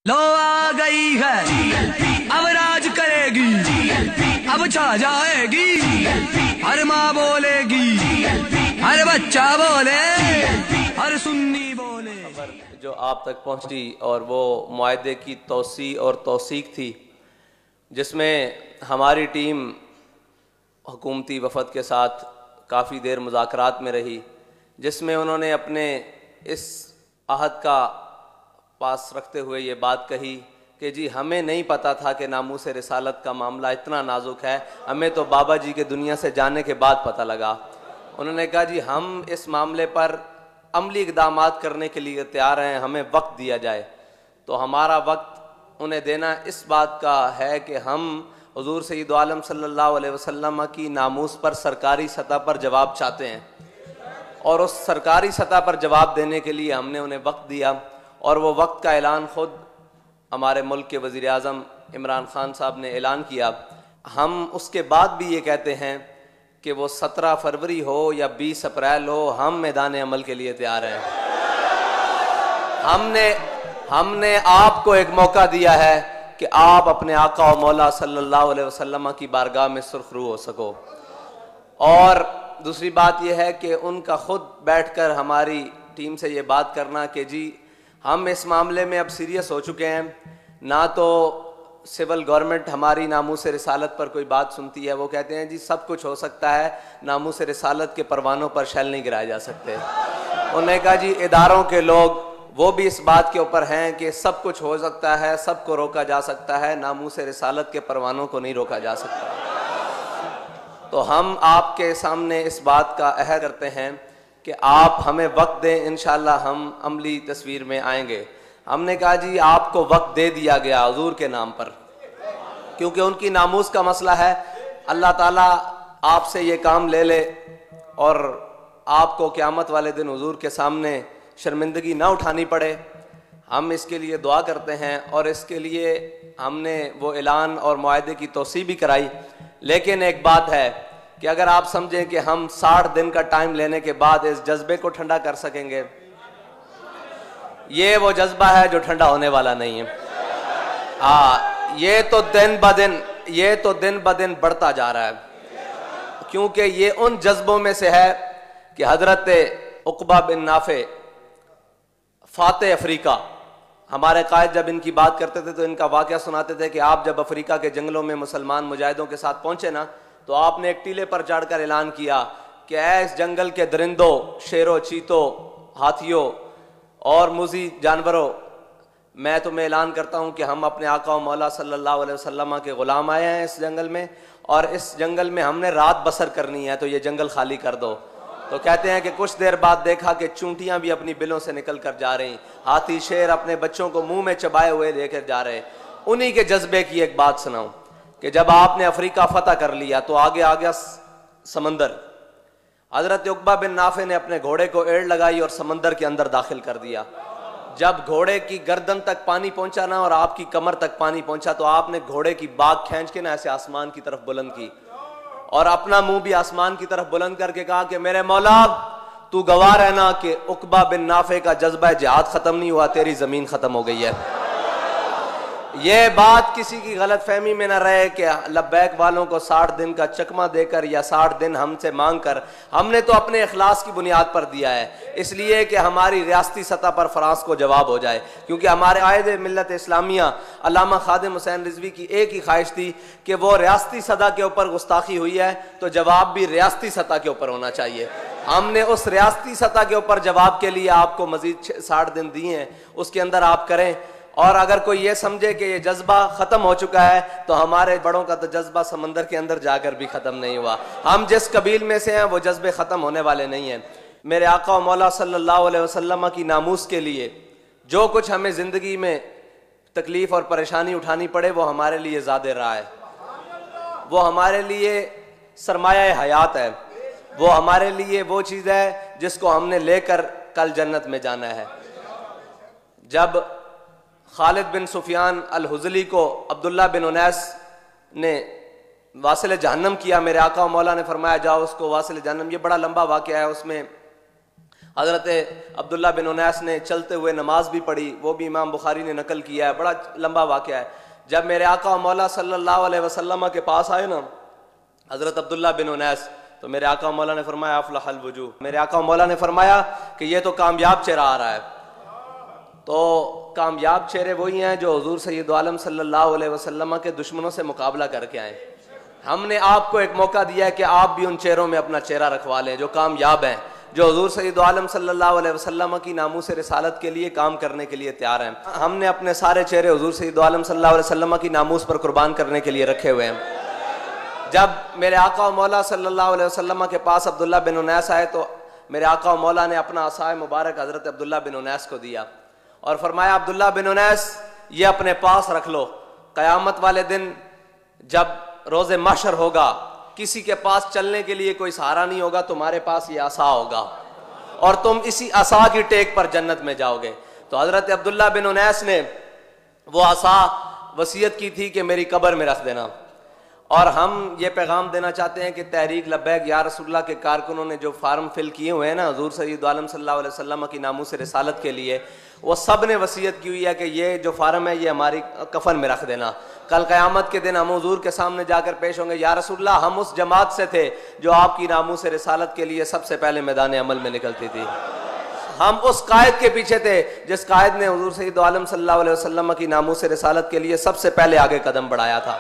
لو آ گئی ہے اب راج کرے گی، اب چھا جائے گی، ہر ماں بولے گی، ہر بچہ بولے، ہر سنی بولے۔ خبر جو آپ تک پہنچی اور وہ معاہدے کی توسیع اور توثیق تھی، جس میں ہماری ٹیم حکومتی وفد کے ساتھ کافی دیر مذاکرات میں رہی، جس میں انہوں نے اپنے اس عہد کا پاس رکھتے ہوئے یہ بات کہی کہ جی ہمیں نہیں پتا تھا کہ ناموس رسالت کا معاملہ اتنا نازک ہے، ہمیں تو بابا جی کے دنیا سے جانے کے بعد پتہ لگا۔ انہوں نے کہا جی ہم اس معاملے پر عملی اقدامات کرنے کے لیے تیار ہیں، ہمیں وقت دیا جائے۔ تو ہمارا وقت انہیں دینا اس بات کا ہے کہ ہم حضور سید عالم صلی اللہ علیہ وسلم کی ناموس پر سرکاری سطح پر جواب چاہتے ہیں، اور اس سرکاری سطح پر جواب دینے کے لیے ہم نے انہیں وقت دیا، اور وہ وقت کا اعلان خود ہمارے ملک کے وزیر اعظم عمران خان صاحب نے اعلان کیا۔ ہم اس کے بعد بھی یہ کہتے ہیں کہ وہ 17 فروری ہو یا 20 اپریل ہو، ہم میدان عمل کے لیے تیار ہیں۔ ہم نے آپ کو ایک موقع دیا ہے کہ آپ اپنے آقا و مولا صلی اللہ علیہ وسلم کی بارگاہ میں سرخ رو ہو سکو۔ اور دوسری بات یہ ہے کہ ان کا خود بیٹھ کر ہماری ٹیم سے یہ بات کرنا کہ جی ہم اس معاملے میں اب سیریس ہو چکے ہیں، نہ تو سول گورنمنٹ ہماری ناموس رسالت پر کوئی بات سنتی ہے، وہ کہتے ہیں جی سب کچھ ہو سکتا ہے، ناموس رسالت کے پروانوں پر شیل نہیں گرائے جا سکتے۔ انہوں نے کہا جی اداروں کے لوگ وہ بھی اس بات کے اوپر ہیں کہ سب کچھ ہو سکتا ہے، سب کو روکا جا سکتا ہے، ناموس رسالت کے پروانوں کو نہیں روکا جا سکتا۔ تو ہم آپ کے سامنے اس بات کا عہد کرتے ہیں کہ آپ ہمیں وقت دیں، انشاءاللہ ہم عملی تصویر میں آئیں گے۔ ہم نے کہا جی آپ کو وقت دے دیا گیا حضور کے نام پر، کیونکہ ان کی ناموس کا مسئلہ ہے۔ اللہ تعالیٰ آپ سے یہ کام لے لے اور آپ کو قیامت والے دن حضور کے سامنے شرمندگی نہ اٹھانی پڑے، ہم اس کے لیے دعا کرتے ہیں، اور اس کے لیے ہم نے وہ اعلان اور معاہدے کی توسیع بھی کرائی۔ لیکن ایک بات ہے کہ اگر آپ سمجھیں کہ ہم 60 دن کا ٹائم لینے کے بعد اس جذبے کو ٹھنڈا کر سکیں گے، یہ وہ جذبہ ہے جو ٹھنڈا ہونے والا نہیں ہے۔ یہ تو دن بدن بڑھتا جا رہا ہے، کیونکہ یہ ان جذبوں میں سے ہے کہ حضرت عقبہ بن نافع فاتح افریقہ، ہمارے قائد جب ان کی بات کرتے تھے تو ان کا واقعہ سناتے تھے کہ آپ جب افریقہ کے جنگلوں میں مسلمان مجاہدوں کے ساتھ پہنچے نا، تو آپ نے ایک ٹیلے پر چڑھ کر اعلان کیا کہ اے اس جنگل کے درندوں، شیروں، چیتوں، ہاتھیوں اور موذی جانوروں، میں تمہیں اعلان کرتا ہوں کہ ہم اپنے آقا و مولا صلی اللہ علیہ وسلم کے غلام آئے ہیں اس جنگل میں، اور اس جنگل میں ہم نے رات بسر کرنی ہے، تو یہ جنگل خالی کر دو۔ تو کہتے ہیں کہ کچھ دیر بعد دیکھا کہ چونٹیاں بھی اپنی بلوں سے نکل کر جا رہی، ہاتھی شیر اپنے بچوں کو منہ میں چبائے ہوئے لے کر جا رہے۔ انہی کے جذبے کی ایک بات سناؤں کہ جب آپ نے افریقہ فتح کر لیا تو آگے آ گیا سمندر۔ حضرت عقبہ بن نافع نے اپنے گھوڑے کو ایڑ لگائی اور سمندر کے اندر داخل کر دیا۔ جب گھوڑے کی گردن تک پانی پہنچا نا اور آپ کی کمر تک پانی پہنچا، تو آپ نے گھوڑے کی باگ کھینچ کے نا ایسے آسمان کی طرف بلند کی، اور اپنا منہ بھی آسمان کی طرف بلند کر کے کہا کہ میرے مولا تو گواہ رہنا کہ عقبہ بن نافع کا جذبہ جہاد ختم نہیں ہوا، تیری زمین ختم ہو گئی ہے۔ یہ بات کسی کی غلط فہمی میں نہ رہے کہ لبیک والوں کو 60 دن کا چکمہ دے کر یا 60 دن ہم سے مانگ کر، ہم نے تو اپنے اخلاص کی بنیاد پر دیا ہے، اس لیے کہ ہماری ریاستی سطح پر فرانس کو جواب ہو جائے، کیونکہ ہمارے قائد ملت اسلامیہ علامہ خادم حسین رضوی کی ایک ہی خواہش تھی کہ وہ ریاستی سطح کے اوپر گستاخی ہوئی ہے تو جواب بھی ریاستی سطح کے اوپر ہونا چاہیے۔ ہم نے اس ریاستی سطح کے اوپر جواب کے لیے آپ کو مزید 60 دن دیے ہیں، اس کے اندر آپ کریں۔ اور اگر کوئی یہ سمجھے کہ یہ جذبہ ختم ہو چکا ہے تو ہمارے بڑوں کا تو جذبہ سمندر کے اندر جا کر بھی ختم نہیں ہوا۔ ہم جس قبیل میں سے ہیں وہ جذبے ختم ہونے والے نہیں ہیں۔ میرے آقا و مولا صلی اللہ علیہ وسلم کی ناموس کے لیے جو کچھ ہمیں زندگی میں تکلیف اور پریشانی اٹھانی پڑے وہ ہمارے لیے زاد راہ ہے، وہ ہمارے لیے سرمایہ حیات ہے، وہ ہمارے لیے وہ چیز ہے جس کو ہم نے لے کر کل جنت میں جانا ہے۔ جب خالد بن سفیان الحزلی کو عبداللہ بن انیس نے واصل جہنم کیا، میرے آقا و مولا نے فرمایا جاؤ اس کو واصل جہنم، یہ بڑا لمبا واقعہ ہے، اس میں حضرت عبداللہ بن انیس نے چلتے ہوئے نماز بھی پڑھی، وہ بھی امام بخاری نے نقل کیا ہے، بڑا لمبا واقعہ ہے۔ جب میرے آقا و مولا صلی اللہ علیہ وسلم کے پاس آئے نا حضرت عبداللہ بن انیس، تو میرے آقا و مولا نے فرمایا افلح الوجوہ، میرے آقا و مولا نے فرمایا کہ یہ تو کامیاب چہرہ آ رہا ہے۔ تو کامیاب چہرے وہی ہیں جو حضور سید عالم صلی اللہ علیہ وسلم کے دشمنوں سے مقابلہ کر کے آئیں۔ ہم نے آپ کو ایک موقع دیا ہے کہ آپ بھی ان چہروں میں اپنا چہرہ رکھوا لیں جو کامیاب ہیں، جو حضور سید عالم صلی اللہ علیہ وسلم کی ناموس رسالت کے لیے کام کرنے کے لیے تیار ہیں۔ ہم نے اپنے سارے چہرے حضور سید عالم صلی اللہ علیہ وسلم کی ناموس پر قربان کرنے کے لیے رکھے ہوئے ہیں۔ جب میرے آقا و مولا صلی اللہ علیہ وسلم کے پاس عبداللہ بن انیس آئے تو میرے آقا و مولا نے اپنا عصا مبارک حضرت عبداللہ بن انیس کو دیا اور فرمایا عبداللہ بن انیس یہ اپنے پاس رکھ لو، قیامت والے دن جب روز محشر ہوگا کسی کے پاس چلنے کے لیے کوئی سہارا نہیں ہوگا، تمہارے پاس یہ عصا ہوگا اور تم اسی عصا کی ٹیک پر جنت میں جاؤ گے۔ تو حضرت عبداللہ بن انیس نے وہ عصا وصیت کی تھی کہ میری قبر میں رکھ دینا، اور ہم یہ پیغام دینا چاہتے ہیں کہ تحریک لبیک یا رسول اللہ کے کارکنوں نے جو فارم فل کیے ہوئے ہیں نا حضور سید عالم صلی اللہ علیہ وسلم کی ناموس رسالت کے لیے، وہ سب نے وصیت کی ہوئی ہے کہ یہ جو فارم ہے یہ ہماری کفن میں رکھ دینا۔ کل قیامت کے دن ہم حضور کے سامنے جا کر پیش ہوں گے، یا رسول اللہ ہم اس جماعت سے تھے جو آپ کی ناموس رسالت کے لیے سب سے پہلے میدان عمل میں نکلتی تھی، ہم اس قائد کے پیچھے تھے جس قائد نے حضور سید عالم صلی اللہ علیہ وسلم کی ناموس رسالت کے لیے سب سے پہلے آگے قدم بڑھایا تھا۔